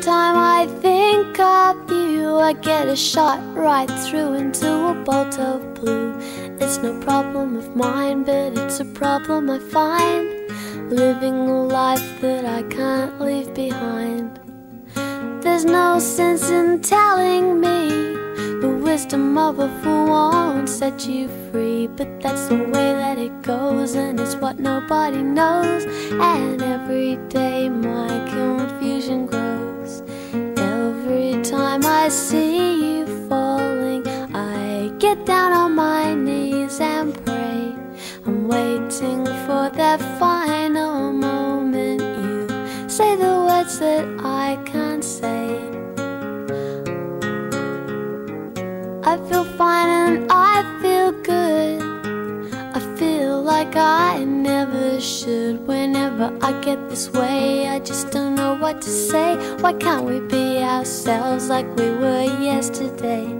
time I think of you, I get a shot right through into a bolt of blue. It's no problem of mine, but it's a problem I find, living a life that I can't leave behind. There's no sense in telling me the wisdom of a fool won't set you free, but that's the way that it goes, and it's what nobody knows. And every day my confusion grows. Every time I see you falling, I get down on my knees and pray. I'm waiting for that final moment you say the words that I can't say. I feel fine and I feel good. I feel like I never should. Whenever I get this way, I just don't know what to say. Why can't we be ourselves like we were yesterday?